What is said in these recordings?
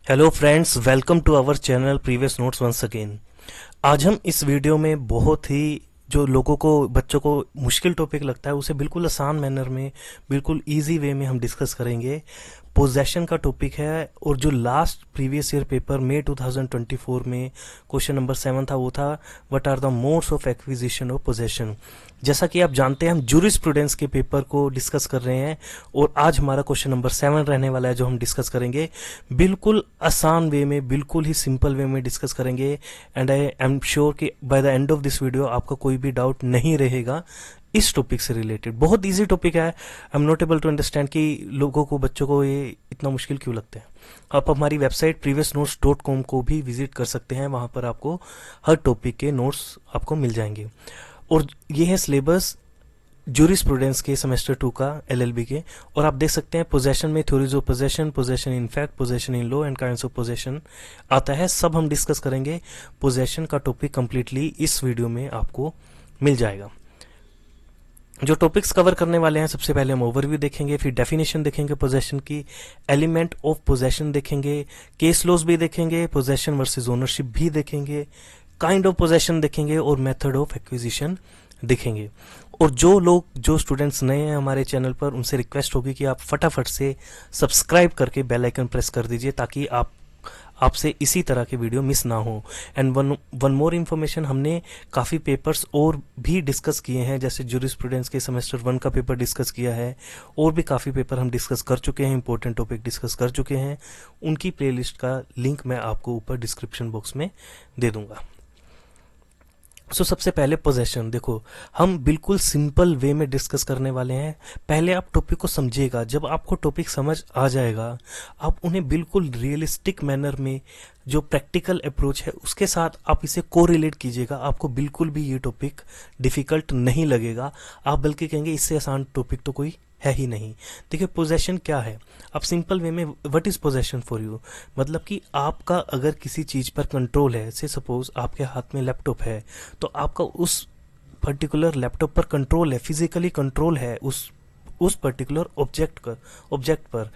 Hello friends, welcome to our channel previous notes once again. आज हम इस video में बहुत ही जो लोगों को बच्चों को मुश्किल टॉपिक लगता है उसे बिल्कुल आसान मैनर में, बिल्कुल इजी वे में हम डिस्कस करेंगे। पोजेशन का टॉपिक है और जो लास्ट प्रीवियस ईयर पेपर मई 2024 में क्वेश्चन नंबर 7 था वो था what are the modes of acquisition of possession. जैसा कि आप जानते हैं हम जूरिस्प्रूडेंस के पेपर को डिस्कस कर रहे हैं और आज हमारा क्वेश्चन नंबर 7 रहने वाला है जो हम डिस्कस करेंगे। बिल्कुल आसान वे में, बिल्कुल ही सिंपल वे में डिस्कस करेंगे एंड आई एम श्योर कि by the end of this video आपका कोई भी डाउट नहीं रहेगा इस टॉपिक से रिलेटेड। बहुत इजी टॉपिक है। I am not able to understand कि लोगों को, बच्चों को ये इतना मुश्किल क्यों लगता है। आप हमारी वेबसाइट previousnotes.com को भी विजिट कर सकते हैं, वहां पर आपको हर टॉपिक के नोट्स आपको मिल जाएंगे। और ये है सिलेबस जूरिस्प्रूडेंस के सेमेस्टर 2 का एलएलबी के। और आप देख सकते हैं पोजेशन में theories of possession, possession in fact, possession in law and kinds of possession आता है। सब हम डिस्कस करेंगे। पोजेशन का टॉपिक कंप्लीटली इस वीडियो में आपको मिल जाएगा। जो टॉपिक्स कवर करने वाले हैं, सबसे पहले हम ओवरव्यू देखेंगे, फिर डेफिनेशन देखेंगे पोजेशन की, एलिमेंट ऑफ पोजेशन देखेंगे, केस लॉज भी देखेंगे, पोजेशन वर्सेस ओनरशिप भी देखेंगे, काइंड ऑफ पोजेशन देखेंगे और मेथड ऑफ एक्विजिशन देखेंगे। और जो स्टूडेंट्स नए हैं हमारे चैनल पर, उनसे रिक्वेस्ट होगी कि आप फटाफट से सब्सक्राइब करके बेल आइकन प्रेस कर दीजिए ताकि आपसे इसी तरह के वीडियो मिस ना हो। एंड वन मोर इन्फॉर्मेशन, हमने काफ़ी पेपर्स और भी डिस्कस किए हैं, जैसे जूरिस्प्रूडेंस के सेमेस्टर 1 का पेपर डिस्कस किया है और भी काफ़ी पेपर हम डिस्कस कर चुके हैं, इंपॉर्टेंट टॉपिक डिस्कस कर चुके हैं। उनकी प्लेलिस्ट का लिंक मैं आपको ऊपर डिस्क्रिप्शन बॉक्स में दे दूंगा। सबसे पहले पोजेशन देखो, हम बिल्कुल सिंपल वे में डिस्कस करने वाले हैं। पहले आप टॉपिक को समझिएगा। जब आपको टॉपिक समझ आ जाएगा, आप उन्हें बिल्कुल रियलिस्टिक मैनर में, जो प्रैक्टिकल अप्रोच है उसके साथ आप इसे कोरिलेट कीजिएगा। आपको बिल्कुल भी ये टॉपिक डिफिकल्ट नहीं लगेगा। आप बल्कि कहेंगे इससे आसान टॉपिक तो कोई है ही नहीं। देखिए पोजेशन क्या है, आप सिंपल वे में, what is possession for you, मतलब कि आपका अगर किसी चीज पर कंट्रोल है, से सपोज आपके हाथ में लैपटॉप है, तो आपका उस पर्टिकुलर लैपटॉप पर कंट्रोल है, फिजिकली कंट्रोल है उस पर्टिकुलर ऑब्जेक्ट पर,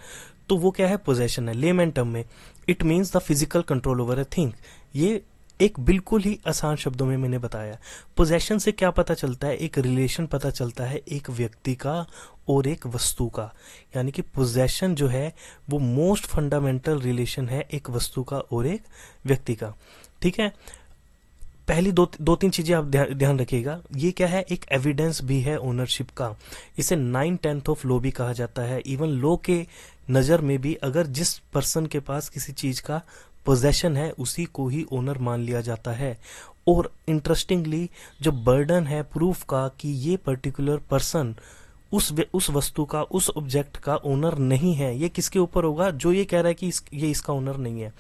तो वो क्या है, पोजेशन है। लेमैन टर्म में it means the physical control over a thing. ये एक बिल्कुल ही आसान शब्दों में मैंने बताया। पोजेशन से क्या पता चलता है, एक रिलेशन पता चलता है एक व्यक्ति का और एक वस्तु का। यानी कि पोजेशन जो है वो मोस्ट फंडामेंटल रिलेशन है एक वस्तु का और एक व्यक्ति का। ठीक है, पहली दो तीन चीजें आप ध्यान रखिएगा। ये क्या है, एक एविडेंस भी है ओनरशिप का। इसे 9/10 ऑफ लॉ भी कहा जाता है। इवन लॉ के नजर में भी अगर जिस पर्सन के पास किसी चीज का पोजेशन है उसी को ही ओनर मान लिया जाता है। और इंटरेस्टिंगली जो बर्डन है प्रूफ का कि ये पर्टिकुलर पर्सन उस वस्तु का, उस ऑब्जेक्ट का ओनर नहीं है, ये किसके ऊपर होगा, जो ये कह रहा है कि ये इसका ओनर नहीं है।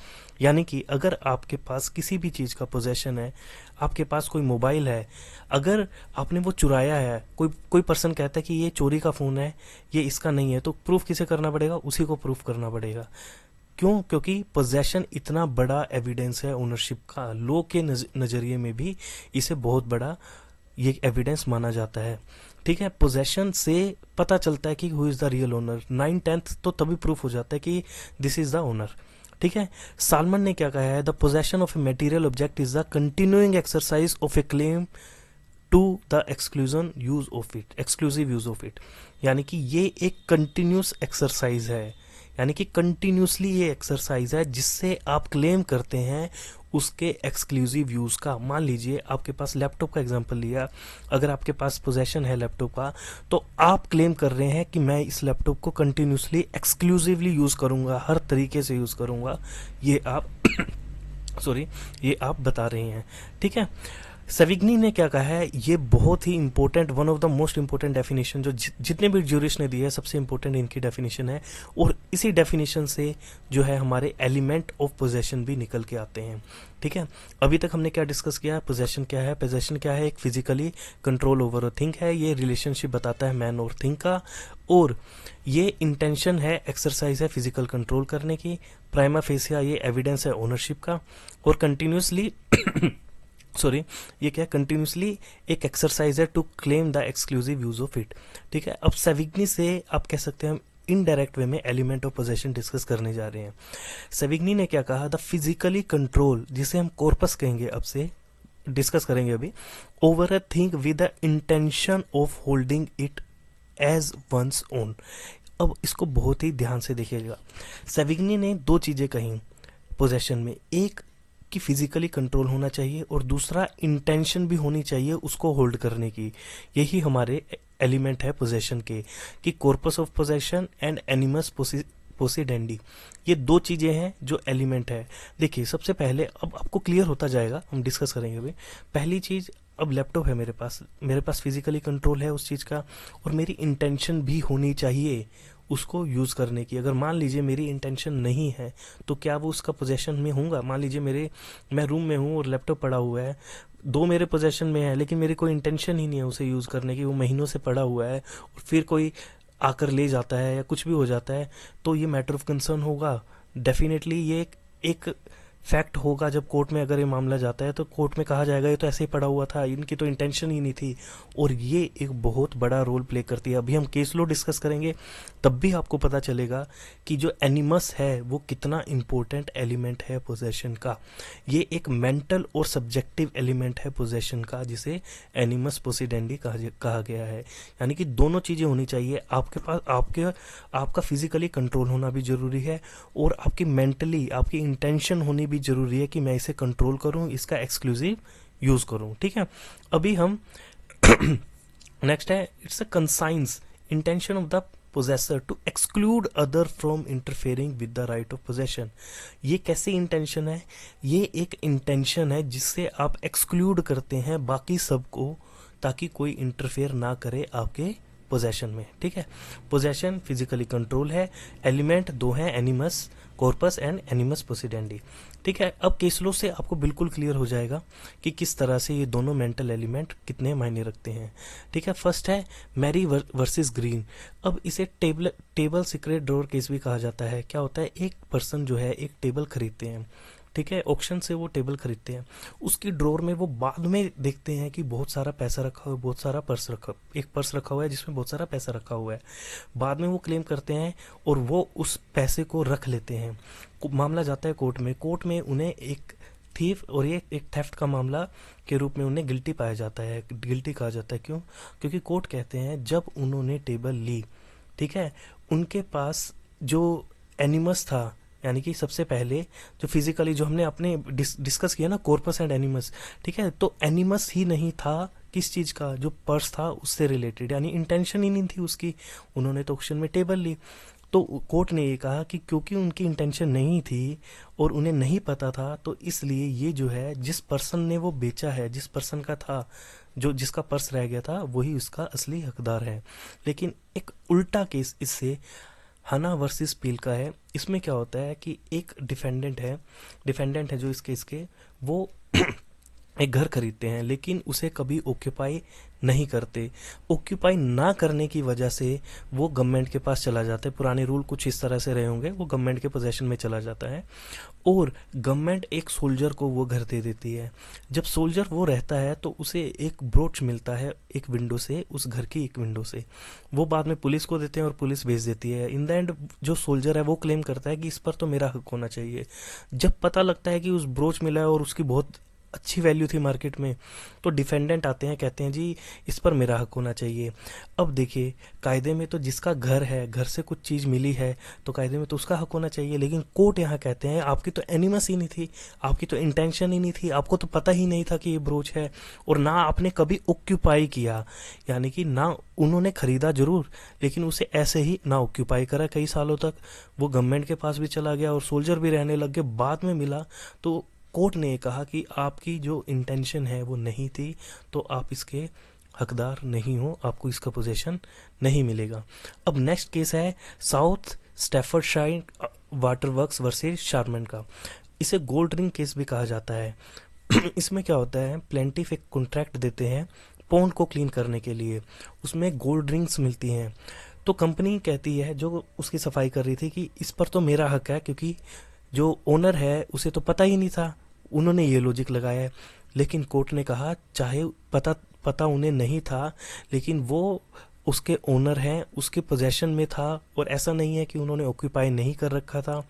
यानी कि अगर आपके पास किसी भी चीज का पोजेशन है, आपके पास कोई मोबाइल है, अगर आपने वो चुराया है, कोई पर्सन कहता है कि ये चोरी का फोन है, ये इसका नहीं है, तो प्रूफ किसे करना पड़ेगा, उसी को प्रूफ करना पड़ेगा। क्यों? क्योंकि पोजेशन इतना बड़ा एविडेंस है ओनरशिप का। लॉ के नजरिए में भी इसे बहुत बड़ा ये एविडेंस माना जाता है। ठीक है, पोजेशन से पता चलता है कि who is the real owner. 9/10 तो तभी प्रूफ हो जाता है कि दिस इज द ओनर। ठीक है, सालमन ने क्या कहा है, the possession of a material object is the continuing exercise of a claim to the exclusive use of it. यानी कि ये एक कंटिन्यूस एक्सरसाइज है, यानी कि कंटिन्यूसली ये एक्सरसाइज है जिससे आप क्लेम करते हैं उसके एक्सक्लूसिव यूज का। मान लीजिए आपके पास लैपटॉप का एग्जांपल लिया, अगर आपके पास पोजेशन है लैपटॉप का, तो आप क्लेम कर रहे हैं कि मैं इस लैपटॉप को कंटिन्यूसली एक्सक्लूसिवली यूज करूंगा, हर तरीके से यूज करूंगा, ये आप ये आप बता रहे हैं। ठीक है, सेविग्नी ने क्या कहा है, ये बहुत ही important, one of the most important definition जो जितने भी ज्यूरिस्ट ने दी है, सबसे इंपॉर्टेंट इनकी डेफिनेशन है। और इसी डेफिनेशन से जो है हमारे एलिमेंट ऑफ पोजेशन भी निकल के आते हैं। ठीक है, अभी तक हमने क्या डिस्कस किया, पोजेशन क्या है। पोजेशन क्या है, एक physically control over a thing है। ये रिलेशनशिप बताता है मैन और थिंग का, और ये इंटेंशन है, एक्सरसाइज है फिजिकल कंट्रोल करने की। प्राइमा फेसिया ये एविडेंस है ओनरशिप का। और कंटिन्यूसली ये क्या, कंटिन्यूसली एक एक्सरसाइज है to claim the exclusive use of it. ठीक है, अब सेविग्नी से आप कह सकते हैं इनडायरेक्ट वे में एलिमेंट ऑफ पोजेशन डिस्कस करने जा रहे हैं। सेविग्नी ने क्या कहा, द फिजिकली कंट्रोल, जिसे हम कॉर्पस कहेंगे, अब से डिस्कस करेंगे अभी, over a thing with the intention of holding it as one's own. अब इसको बहुत ही ध्यान से देखिएगा। सेविग्नी ने दो चीजें कही पोजेशन में, एक कि फिजिकली कंट्रोल होना चाहिए और दूसरा इंटेंशन भी होनी चाहिए उसको होल्ड करने की। यही हमारे एलिमेंट है पोजेशन के, कि corpus of possession and animus possidendi, ये दो चीजें हैं जो एलिमेंट है। देखिए सबसे पहले, अब आपको क्लियर होता जाएगा, हम डिस्कस करेंगे अभी। पहली चीज, अब लैपटॉप है मेरे पास फिजिकली कंट्रोल है उस चीज का, और मेरी इंटेंशन भी होनी चाहिए उसको यूज करने की। अगर मान लीजिए मेरी इंटेंशन नहीं है तो क्या वो उसका पोजेशन में होगा? मान लीजिए मैं रूम में हूँ और लैपटॉप पड़ा हुआ है, दो मेरे पोजेशन में है, लेकिन मेरी कोई इंटेंशन ही नहीं है उसे यूज करने की, वो महीनों से पड़ा हुआ है और फिर कोई आकर ले जाता है या कुछ भी हो जाता है, तो ये मैटर ऑफ कंसर्न होगा। डेफिनेटली ये एक फैक्ट होगा। जब कोर्ट में अगर ये मामला जाता है तो कोर्ट में कहा जाएगा ये तो ऐसे ही पड़ा हुआ था, इनकी तो इंटेंशन ही नहीं थी, और ये एक बहुत बड़ा रोल प्ले करती है। अभी हम केस लॉ डिस्कस करेंगे तब भी आपको पता चलेगा कि जो एनिमस है वो कितना इंपॉर्टेंट एलिमेंट है पोजेशन का। ये एक मेंटल और सब्जेक्टिव एलिमेंट है पोजेशन का, जिसे एनिमस पोसिडेंडी कहा गया है। यानी कि दोनों चीजें होनी चाहिए आपके पास, आपका फिजिकली कंट्रोल होना भी जरूरी है और आपकी मेंटली आपकी इंटेंशन होनी भी जरूरी है कि मैं इसे कंट्रोल करूं, इसका एक्सक्लूसिव यूज करूं। ठीक है, अभी हम नेक्स्ट है, it's a conscious intention of the possessor to exclude other from interfering with the right of possession. ये कैसी इंटेंशन है? ये एक इंटेंशन है जिससे आप एक्सक्लूड करते हैं बाकी सबको, ताकि कोई इंटरफेयर ना करे आपके पोजेशन में। ठीक है, पोजेशन फिजिकली कंट्रोल है, एलिमेंट दो हैं, एनिमस कॉर्पस एंड एनिमस पोसिडेंडी। ठीक है, अब केस लॉ से आपको बिल्कुल क्लियर हो जाएगा कि किस तरह से ये दोनों मेंटल एलिमेंट कितने मायने रखते हैं। ठीक है, फर्स्ट है मैरी वर्सेस ग्रीन। अब इसे टेबल सीक्रेट ड्रॉअर केस भी कहा जाता है। क्या होता है, एक पर्सन जो है एक टेबल खरीदते हैं, ठीक है, ऑक्शन से वो टेबल खरीदते हैं, उसकी ड्रॉअर में वो बाद में देखते हैं कि बहुत सारा पैसा रखा हुआ है, बहुत सारा एक पर्स रखा हुआ है जिसमें बहुत सारा पैसा रखा हुआ है। बाद में वो क्लेम करते हैं और वो उस पैसे को रख लेते हैं। मामला जाता है कोर्ट में उन्हें एक थीफ और ये एक थेफ्ट का मामला के रूप में उन्हें गिल्टी पाया जाता है, गिल्टी कहा जाता है। क्यों? क्योंकि कोर्ट कहते हैं जब उन्होंने टेबल ली, ठीक है, उनके पास जो एनिमस था, यानी कि सबसे पहले जो फिजिकली जो हमने अपने डिस्कस किया ना, कॉर्पस एंड एनिमस, ठीक है, तो एनिमस ही नहीं था किस चीज का, जो पर्स था उससे रिलेटेड, यानी इंटेंशन ही नहीं थी उसकी, उन्होंने तो ऑक्शन में टेबल ली। तो कोर्ट ने ये कहा कि क्योंकि उनकी इंटेंशन नहीं थी और उन्हें नहीं पता था, तो इसलिए ये जो है जिस पर्सन ने वो बेचा है, जिस पर्सन का था, जो जिसका पर्स रह गया था, वही उसका असली हकदार है। लेकिन एक उल्टा केस इससे हना वर्सेस पील का है। इसमें क्या होता है कि एक डिफेंडेंट है जो इस केस के, वो एक घर खरीदते हैं लेकिन उसे कभी ऑक्यूपाई नहीं करते। ऑक्यूपाई ना करने की वजह से वो गवर्नमेंट के पास चला जाता है। पुराने रूल कुछ इस तरह से रहे होंगे, वो गवर्नमेंट के पोजेशन में चला जाता है और गवर्नमेंट एक सोल्जर को वो घर दे देती है। जब सोल्जर वो रहता है तो उसे एक ब्रोच मिलता है एक विंडो से, उस घर की एक विंडो से, वो बाद में पुलिस को देते हैं और पुलिस भेज देती है। इन द एंड जो सोल्जर है वो क्लेम करता है कि इस पर तो मेरा हक होना चाहिए। जब पता लगता है कि उस ब्रोच मिला है और उसकी बहुत अच्छी वैल्यू थी मार्केट में, तो डिफेंडेंट आते हैं, कहते हैं जी इस पर मेरा हक होना चाहिए। अब देखिए, कायदे में तो जिसका घर है, घर से कुछ चीज मिली है तो कायदे में तो उसका हक होना चाहिए, लेकिन कोर्ट यहाँ कहते हैं आपकी तो एनिमस ही नहीं थी, आपकी तो इंटेंशन ही नहीं थी, आपको तो पता ही नहीं था कि ये ब्रोच है, और ना आपने कभी ऑक्यूपाई किया, यानी कि ना उन्होंने खरीदा जरूर लेकिन उसे ऐसे ही ना ऑक्यूपाई करा कई सालों तक, वो गवर्नमेंट के पास भी चला गया और सोल्जर भी रहने लग गए, बाद में मिला। तो कोर्ट ने कहा कि आपकी जो इंटेंशन है वो नहीं थी, तो आप इसके हकदार नहीं हो, आपको इसका पोजीशन नहीं मिलेगा। अब नेक्स्ट केस है साउथ स्टैफर्डशायर वाटर वर्क्स वर्सेस शारमैन का। इसे गोल्ड रिंग केस भी कहा जाता है। इसमें क्या होता है, प्लेंटिफ एक कॉन्ट्रैक्ट देते हैं पॉन्ड को क्लीन करने के लिए, उसमें गोल्ड रिंग्स मिलती हैं। तो कंपनी कहती है जो उसकी सफाई कर रही थी कि इस पर तो मेरा हक है, क्योंकि जो ओनर है उसे तो पता ही नहीं था, उन्होंने ये लॉजिक लगाया है। लेकिन कोर्ट ने कहा चाहे पता उन्हें नहीं था, लेकिन वो उसके ओनर हैं, उसके पोजेशन में था, और ऐसा नहीं है कि उन्होंने ऑक्यूपाई नहीं कर रखा था,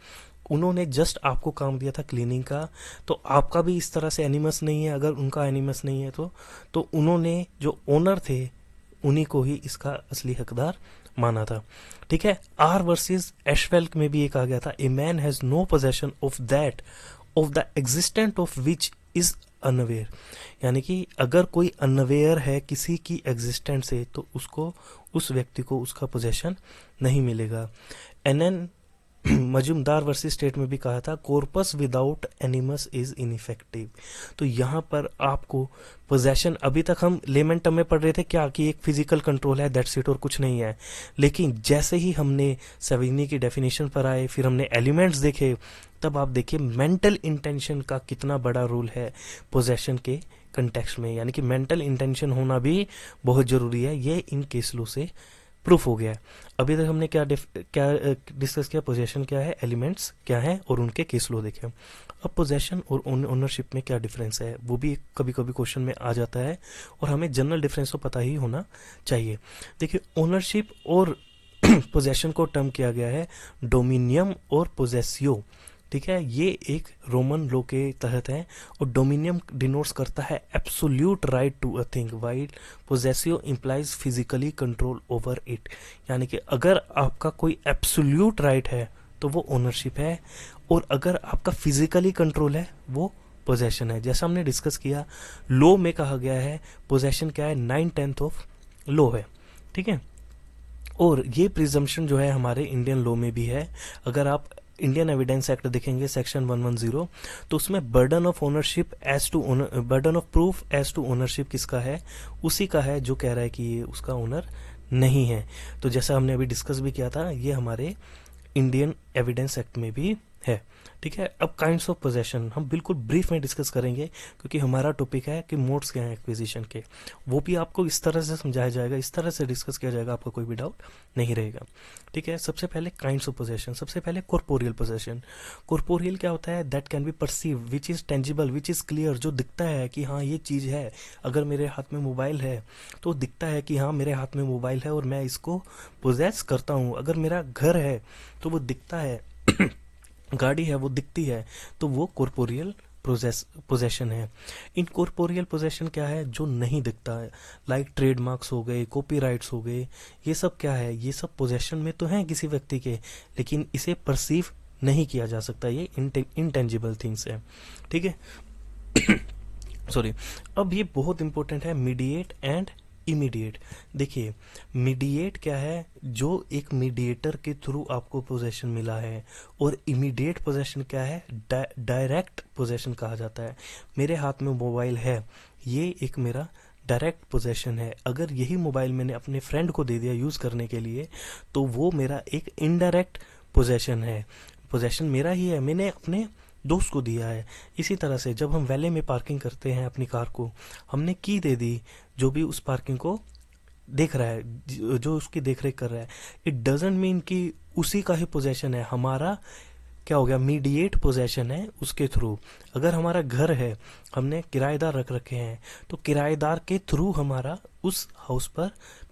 उन्होंने जस्ट आपको काम दिया था क्लीनिंग का। तो आपका भी इस तरह से एनिमस नहीं है, अगर उनका एनिमस नहीं है तो उन्होंने जो ओनर थे उन्हीं को ही इसका असली हकदार माना था। ठीक है, आर वर्सेस एशवेल्क में भी एक आ गया था, a man has no possession of that of the existent of which is unaware. यानी कि अगर कोई अनअवेयर है किसी की एग्जिस्टेंट से तो उसको, उस व्यक्ति को उसका पोजेशन नहीं मिलेगा। एन मजूमदार वर्सेस स्टेट में भी कहा था, कॉर्पस विदाउट एनिमस इज इनइफेक्टिव। तो यहाँ पर आपको पोजेशन, अभी तक हम लेमन टर्म में पढ़ रहे थे क्या कि एक फिजिकल कंट्रोल है, दैट्स इट, और कुछ नहीं है। लेकिन जैसे ही हमने सेविग्नी की डेफिनेशन पर आए, फिर हमने एलिमेंट्स देखे, तब आप देखिए मेंटल इंटेंशन का कितना बड़ा रोल है पोजेशन के कंटेक्स्ट में। यानी कि मेंटल इंटेंशन होना भी बहुत जरूरी है, ये इन केस लॉ से प्रूफ हो गया है। अभी तक हमने क्या डिस्कस किया, पोजेशन क्या है, एलिमेंट्स क्या है, और उनके केस लॉ देखे। अब पोजेशन और ओनरशिप में क्या डिफरेंस है, वो भी कभी कभी क्वेश्चन में आ जाता है, और हमें जनरल डिफरेंस तो पता ही होना चाहिए। देखिए, ओनरशिप और पोजेशन को टर्म किया गया है डोमिनियम और पोजेसियो। ठीक है, ये एक रोमन लॉ के तहत है, और डोमिनियम डिनोट्स करता है absolute right to a thing, while possessio implies physically control over it. यानी कि अगर आपका कोई एब्सोल्यूट राइट है तो वो ओनरशिप है, और अगर आपका फिजिकली कंट्रोल है वो पोजेशन है। जैसा हमने डिस्कस किया, लॉ में कहा गया है पोजेशन क्या है, 9/10 ऑफ लॉ है। ठीक है, और ये प्रिजम्पशन जो है हमारे इंडियन लॉ में भी है। अगर आप इंडियन एविडेंस एक्ट देखेंगे सेक्शन 110, तो उसमें burden of ownership as to burden of proof as to ownership किसका है, उसी का है जो कह रहा है कि ये उसका ओनर नहीं है। तो जैसा हमने अभी डिस्कस भी किया था, ये हमारे इंडियन एविडेंस एक्ट में भी है। ठीक है, अब काइंड्स ऑफ पोजेशन हम बिल्कुल ब्रीफ में डिस्कस करेंगे, क्योंकि हमारा टॉपिक है कि मोड्स क्या हैं एक्विजिशन के, वो भी आपको इस तरह से समझाया जाएगा, इस तरह से डिस्कस किया जाएगा, आपका कोई भी डाउट नहीं रहेगा। ठीक है, सबसे पहले काइंड्स ऑफ पोजेशन। सबसे पहले कॉर्पोरियल पोजेशन। कॉर्पोरियल क्या होता है, that can be perceive, which is tangible, which is clear, जो दिखता है कि हाँ ये चीज है। अगर मेरे हाथ में मोबाइल है तो दिखता है कि हाँ मेरे हाथ में मोबाइल है और मैं इसको पोजेस करता हूँ। अगर मेरा घर है तो वो दिखता है गाड़ी है वो दिखती है, तो वो कॉर्पोरियल पोजेशन है। इन कॉर्पोरियल पोजेशन क्या है, जो नहीं दिखता है, लाइक ट्रेडमार्क्स हो गए, कॉपीराइट्स हो गए, ये सब क्या है, ये सब पोजेशन में तो हैं किसी व्यक्ति के, लेकिन इसे परसीव नहीं किया जा सकता, ये इंटेंजिबल थिंग्स है। ठीक है सॉरी। अब ये बहुत इंपॉर्टेंट है, मीडिएट एंड इमीडिएट। देखिए, मीडिएट क्या है, जो एक मीडिएटर के थ्रू आपको पोजेशन मिला है, और इमीडिएट पोजेशन क्या है, डायरेक्ट पोजेशन कहा जाता है। मेरे हाथ में मोबाइल है, ये एक मेरा डायरेक्ट पोजेशन है। अगर यही मोबाइल मैंने अपने फ्रेंड को दे दिया यूज करने के लिए, तो वो मेरा एक इनडायरेक्ट पोजेशन है। पोजेशन मेरा ही है, मैंने अपने दोस्त को दिया है। इसी तरह से जब हम वैले में पार्किंग करते हैं अपनी कार को, हमने की दे दी, जो भी उस पार्किंग को देख रहा है, जो उसकी देखरेख कर रहा है, इट डजंट मीन कि उसी का ही पोजेशन है। हमारा क्या हो गया, मीडिएट पोजेशन है उसके थ्रू। अगर हमारा घर है, हमने किराएदार रख रखे हैं, तो किराएदार के थ्रू हमारा उस हाउस पर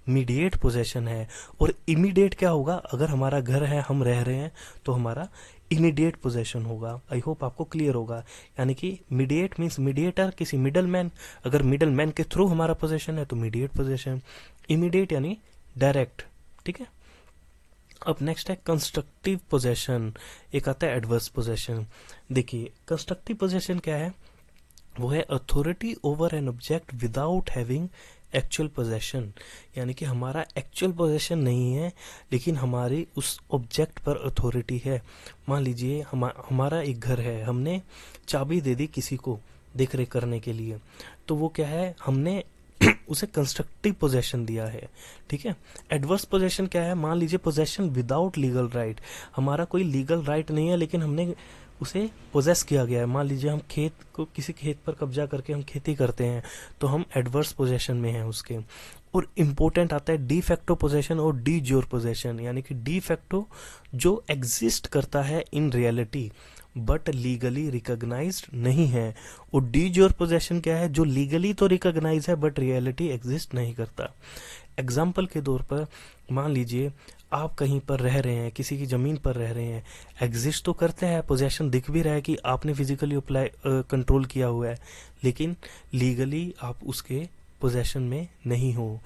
मीडिएट पोजेशन है। और इमीडिएट क्या होगा, अगर हमारा घर है, हम रह रहे हैं, तो हमारा इमीडिएट पोजेशन होगा। आई होप आपको क्लियर होगा। यानी कि मीडिएट मीन्स मीडिएटर, किसी मिडल मैन, अगर मिडल मैन के थ्रू हमारा पोजेशन है तो मीडिएट पोजेशन। इमीडिएट यानी डायरेक्ट। ठीक है, अब नेक्स्ट है कंस्ट्रक्टिव पोजेशन, एक आता है एडवर्स पोजेशन। देखिए, कंस्ट्रक्टिव पोजेशन क्या है, वो है authority over an object without having actual possession. यानी कि हमारा एक्चुअल पोजेशन नहीं है, लेकिन हमारी उस ऑब्जेक्ट पर अथॉरिटी है। मान लीजिए हमारा एक घर है, हमने चाबी दे दी किसी को देख रेख करने के लिए, तो वो क्या है, हमने उसे कंस्ट्रक्टिव पोजेशन दिया है। ठीक है, एडवर्स पोजेशन क्या है, मान लीजिए पोजेशन विदाउट लीगल राइट, हमारा कोई लीगल राइट नहीं है, लेकिन हमने उसे पोजेस किया गया है। मान लीजिए हम खेत को, किसी खेत पर कब्जा करके हम खेती करते हैं, तो हम एडवर्स पोजेशन में हैं उसके। और इम्पोर्टेंट आता है डी फैक्टो पोजेशन और डी ज्योर पोजेशन। यानी कि डी फैक्टो जो एग्जिस्ट करता है in reality but legally recognised नहीं है, और डी ज्योर पोजेशन क्या है, जो लीगली तो रिकॉग्नाइज है बट रियलिटी एग्जिस्ट नहीं करता। एग्जाम्पल के तौर पर मान लीजिए आप कहीं पर रह रहे हैं, किसी की ज़मीन पर रह रहे हैं, एग्जिस्ट तो करते हैं, पोजेशन दिख भी रहा है कि आपने फिजिकली अप्लाई कंट्रोल किया हुआ है, लेकिन लीगली आप उसके पोजेशन में नहीं हो,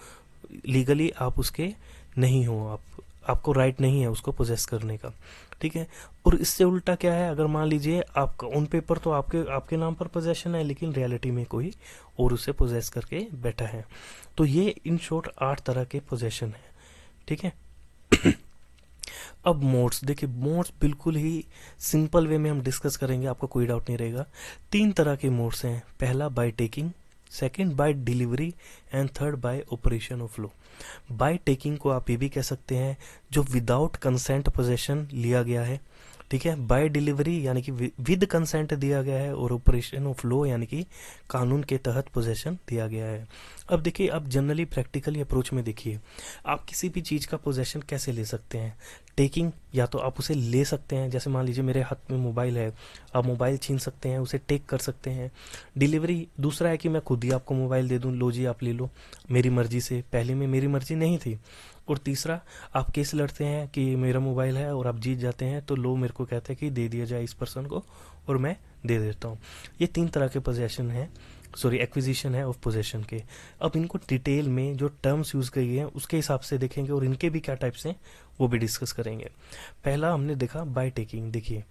लीगली आप उसके नहीं हो, आपको राइट नहीं है उसको पोजेस करने का, ठीक है। और इससे उल्टा क्या है, अगर मान लीजिए आपका ऑन पेपर तो आपके आपके नाम पर पोजेशन है, लेकिन रियलिटी में कोई और उसे पोजेस करके बैठा है। तो ये इन शॉर्ट 8 तरह के पोजेशन है, ठीक है। अब मोड्स देखिए, मोड्स बिल्कुल ही सिंपल वे में हम डिस्कस करेंगे, आपको कोई डाउट नहीं रहेगा। 3 तरह के मोड्स हैं, पहला by taking, second by delivery and third by operation of law. By taking को आप ये भी कह सकते हैं जो विदाउट कंसेंट पोजेशन लिया गया है, ठीक है। बाय डिलीवरी यानी कि विद कंसेंट दिया गया है, और ऑपरेशन ऑफ लॉ यानी कि कानून के तहत पोजेशन दिया गया है। अब देखिए, आप जनरली प्रैक्टिकली अप्रोच में देखिए, आप किसी भी चीज़ का पोजेशन कैसे ले सकते हैं। टेकिंग, या तो आप उसे ले सकते हैं, जैसे मान लीजिए मेरे हाथ में मोबाइल है, आप मोबाइल छीन सकते हैं, उसे टेक कर सकते हैं। डिलीवरी दूसरा है कि मैं खुद ही आपको मोबाइल दे दूं, लो जी आप ले लो मेरी मर्जी से, पहले में मेरी मर्जी नहीं थी। और तीसरा, आप केस लड़ते हैं कि मेरा मोबाइल है और आप जीत जाते हैं, तो लो मेरे को कहते हैं कि दे दिया जाए इस पर्सन को, और मैं दे देता हूँ। ये 3 तरह के पोजेशन है, सॉरी एक्विजिशन है ऑफ पोजेशन के। अब इनको डिटेल में जो टर्म्स यूज की हैं उसके हिसाब से देखेंगे, और इनके भी क्या टाइप्स हैं वो भी डिस्कस करेंगे। पहला हमने देखा बाय टेकिंग। देखिए,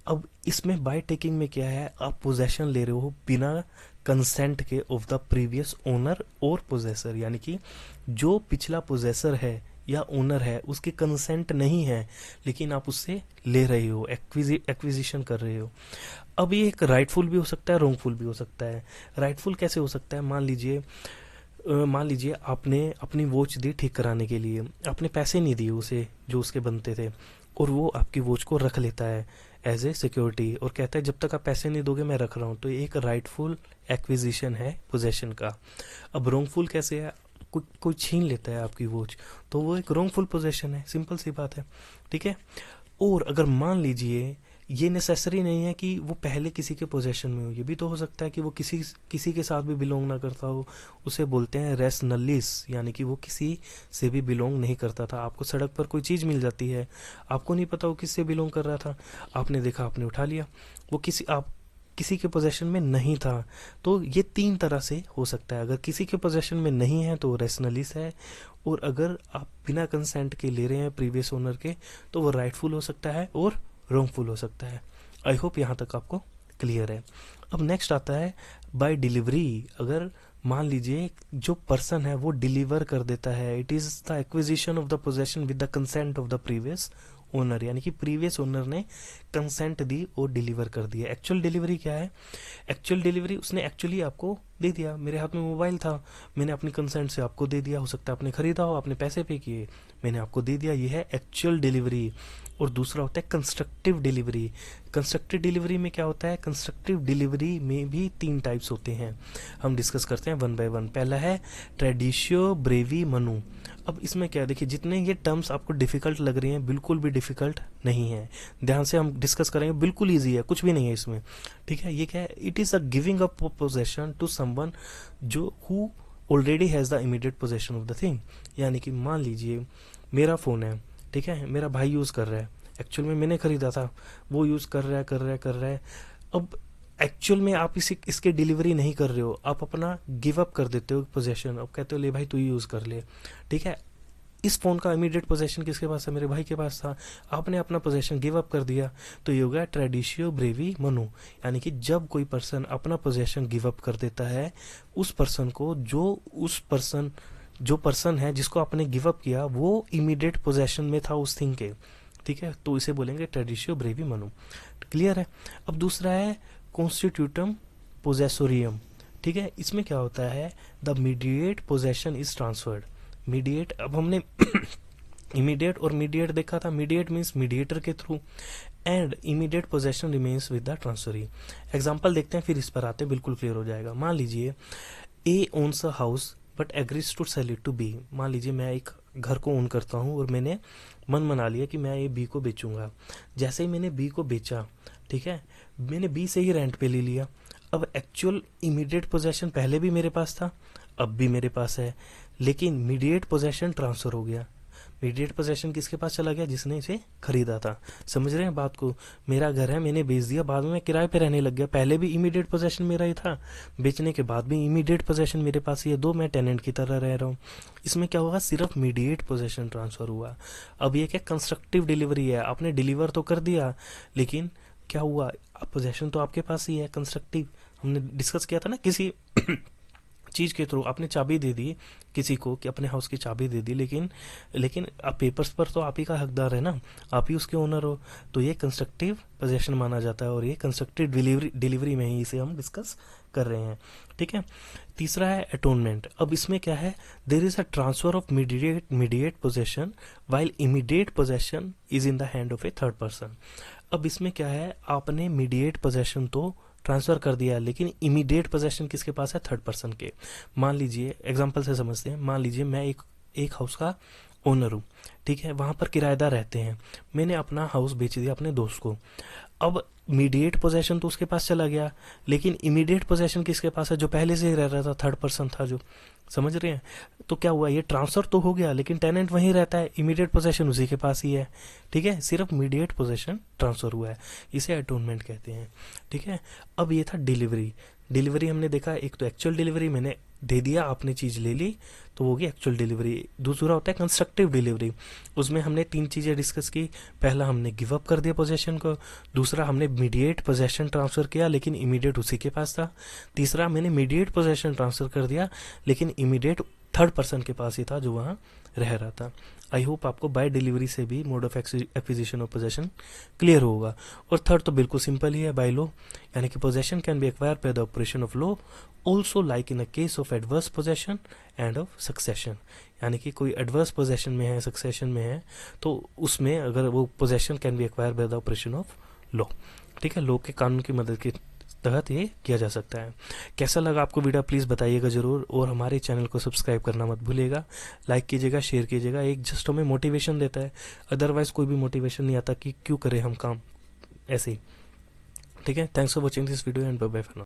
अब इसमें बाय टेकिंग में क्या है, आप पोजेशन ले रहे हो बिना कंसेंट के ऑफ द प्रीवियस ओनर और पोजेसर, यानी कि जो पिछला पोजेसर है या ओनर है उसके कंसेंट नहीं है, लेकिन आप उससे ले रहे हो, एक्विजिशन कर रहे हो। अब ये एक राइटफुल भी हो सकता है, रॉन्गफुल भी हो सकता है। राइटफुल कैसे हो सकता है, मान लीजिए आपने अपनी वॉच दी ठीक कराने के लिए, आपने पैसे नहीं दिए उसे जो उसके बनते थे, और वो आपकी वॉच को रख लेता है एज ए सिक्योरिटी, और कहता है जब तक आप पैसे नहीं दोगे मैं रख रहा हूँ। तो ये एक राइटफुल एक्विजिशन है पोजेशन का। अब रॉन्गफुल कैसे है, कोई छीन लेता है आपकी वॉच, तो वो एक रॉन्गफुल पोजेशन है, सिंपल सी बात है, ठीक है। और अगर मान लीजिए, ये नेसेसरी नहीं है कि वो पहले किसी के पोजेशन में हो, ये भी तो हो सकता है कि वो किसी के साथ भी बिलोंग ना करता हो, उसे बोलते हैं रेस नल्लिस, यानी कि वो किसी से भी बिलोंग नहीं करता था। आपको सड़क पर कोई चीज़ मिल जाती है, आपको नहीं पता वो किससे बिलोंग कर रहा था, आपने देखा, आपने उठा लिया, वो किसी के पोजेशन में नहीं था। तो ये 3 तरह से हो सकता है। अगर किसी के पोजेशन में नहीं है तो रेशनलिस है, और अगर आप बिना कंसेंट के ले रहे हैं प्रीवियस ओनर के, तो वो राइटफुल हो सकता है और रॉन्गफुल हो सकता है। आई होप यहाँ तक आपको क्लियर है। अब नेक्स्ट आता है बाय डिलीवरी। अगर मान लीजिए जो पर्सन है वो डिलीवर कर देता है, it is the acquisition of the possession with the consent of the previous owner, यानी कि प्रीवियस ओनर ने कंसेंट दी और डिलीवर कर दिया। एक्चुअल डिलीवरी क्या है, एक्चुअल डिलीवरी उसने एक्चुअली आपको दे दिया, मेरे हाथ में मोबाइल था, मैंने अपनी कंसेंट से आपको दे दिया, हो सकता है आपने खरीदा हो, आपने पैसे पे किए, मैंने आपको दे दिया, ये है एक्चुअल डिलीवरी। और दूसरा होता है कंस्ट्रक्टिव डिलीवरी। कंस्ट्रक्टिव डिलीवरी में क्या होता है, कंस्ट्रक्टिव डिलीवरी में भी 3 टाइप्स होते हैं, हम डिस्कस करते हैं वन बाय वन। पहला है ट्रेडिशियो ब्रेवी मनु। अब इसमें क्या है, देखिए जितने ये टर्म्स आपको डिफिकल्ट लग रही हैं, बिल्कुल भी डिफिकल्ट नहीं है, ध्यान से हम डिस्कस करेंगे, बिल्कुल ईजी है, कुछ भी नहीं है इसमें, ठीक है। ये क्या है, it is a giving a possession to someone जो who already has the immediate possession of the thing. यानी कि मान लीजिए मेरा फोन है, ठीक है, मेरा भाई यूज कर रहा है, एक्चुअल में मैंने खरीदा था, वो यूज कर रहा है। अब एक्चुअल में आप इसके डिलीवरी नहीं कर रहे हो, आप अपना गिव अप कर देते हो पोजेशन, अब कहते हो ले भाई तू ही यूज कर ले, ठीक है। इस फोन का इमीडिएट पोजेशन किसके पास है, मेरे भाई के पास था, आपने अपना पोजेशन गिव अप कर दिया, तो ये हो गया ट्रेडिशियो ब्रेवी मनु। यानी कि जब कोई पर्सन अपना पोजेशन गिव अप कर देता है, उस पर्सन को जो पर्सन है जिसको आपने गिव अप किया वो इमीडिएट पोजेशन में था उस थिंग के, ठीक है, तो इसे बोलेंगे ट्रेडिशियो ब्रेवी मनु। क्लियर है। अब दूसरा है कॉन्स्टिट्यूटम पोजेसोरियम, ठीक है। इसमें क्या होता है, the mediate possession is transferred. Mediate, अब हमने इमीडिएट और मीडिएट देखा था, मीडिएट मीन्स मीडिएटर के through, and immediate possession remains with the transferee. Example देखते हैं फिर इस पर आते हैं, बिल्कुल क्लियर हो जाएगा। मान लीजिए A owns a house but agrees to sell it to B. मान लीजिए मैं एक घर को ओन करता हूँ और मैंने मन मना लिया कि मैं ये बी को बेचूंगा। जैसे ही मैंने बी को बेचा, ठीक है, मैंने बी से ही रेंट पे ले लिया। अब एक्चुअल इमीडिएट पोजेशन पहले भी मेरे पास था, अब भी मेरे पास है, लेकिन मीडिएट पोजेशन ट्रांसफर हो गया। मीडिएट पोजेशन किसके पास चला गया? जिसने इसे खरीदा था। समझ रहे हैं बात को? मेरा घर है, मैंने बेच दिया, बाद में मैं किराए पे रहने लग गया, पहले भी इमीडिएट पोजेशन मेरा ही था, बेचने के बाद भी इमीडिएट पोजेशन मेरे पास ही है, दो मैं टेनेंट की तरह रह रहा हूँ। इसमें क्या होगा? सिर्फ मीडिएट पोजेशन ट्रांसफर हुआ। अब ये क्या कंस्ट्रक्टिव डिलीवरी है, आपने डिलीवर तो कर दिया, लेकिन क्या हुआ? पोजेशन तो आपके पास ही है। कंस्ट्रक्टिव हमने डिस्कस किया था ना, किसी चीज के थ्रू आपने चाबी दे दी किसी को कि अपने हाउस की चाबी दे दी, लेकिन लेकिन आप पेपर्स पर तो आप ही का हकदार है ना, आप ही उसके ओनर हो। तो ये कंस्ट्रक्टिव पोजेशन माना जाता है, और ये कंस्ट्रक्टिव डिलीवरी में ही इसे हम डिस्कस कर रहे हैं। ठीक है। तीसरा है अटोनमेंट। अब इसमें क्या है? There is a transfer of mediate possession while immediate possession is in the hand of A third person. अब इसमें क्या है? आपने मीडिएट पोजेशन तो ट्रांसफर कर दिया, लेकिन इमीडिएट पोजेशन किसके पास है? थर्ड पर्सन के। मान लीजिए, एग्जांपल से समझते हैं, मान लीजिए मैं एक हाउस का ओनर हूँ, ठीक है, वहां पर किराएदार रहते हैं, मैंने अपना हाउस बेच दिया अपने दोस्त को। अब मीडिएट पोजेशन तो उसके पास चला गया, लेकिन इमीडिएट पोजेशन किसके पास है? जो पहले से ही रह रहा था, थर्ड पर्सन था जो। समझ रहे हैं? तो क्या हुआ? ये ट्रांसफर तो हो गया, लेकिन टेनेंट वहीं रहता है, इमीडिएट पोजेशन उसी के पास ही है। ठीक है, सिर्फ मीडिएट पोजेशन ट्रांसफर हुआ है, इसे अटोनमेंट कहते हैं। ठीक है। अब ये था डिलीवरी। डिलीवरी हमने देखा, एक तो एक्चुअल डिलीवरी, मैंने दे दिया, आपने चीज ले ली, तो वो होगी एक्चुअल डिलीवरी। दूसरा होता है कंस्ट्रक्टिव डिलीवरी। उसमें हमने तीन चीजें डिस्कस की। पहला, हमने गिव अप कर दिया पोजेशन को। दूसरा, हमने मीडिएट पोजेशन ट्रांसफर किया, लेकिन इमीडिएट उसी के पास था। तीसरा, मैंने मीडिएट पोजेशन ट्रांसफर कर दिया, लेकिन इमीडिएट थर्ड पर्सन के पास ही था जो वहां रह रहा था। आई होप आपको बाय डिलीवरी से भी mode of acquisition of possession clear होगा। और थर्ड तो बिल्कुल सिंपल ही है, बाय लॉ, यानी कि possession can be acquired by the operation of law also, like in a case of adverse possession end of succession. यानी कि कोई एडवर्स पोजेशन में है, सक्सेशन में है, तो उसमें अगर वो possession can be acquired by the operation of law. ठीक है, लॉ के कानून की मदद के तहत ये किया जा सकता है। कैसा लगा आपको वीडियो प्लीज़ बताइएगा ज़रूर, और हमारे चैनल को सब्सक्राइब करना मत भूलिएगा। लाइक कीजिएगा, शेयर कीजिएगा, एक जस्ट हमें मोटिवेशन देता है, अदरवाइज कोई भी मोटिवेशन नहीं आता कि क्यों करें हम काम ऐसे ही। ठीक है, thanks for watching this video and bye bye for now.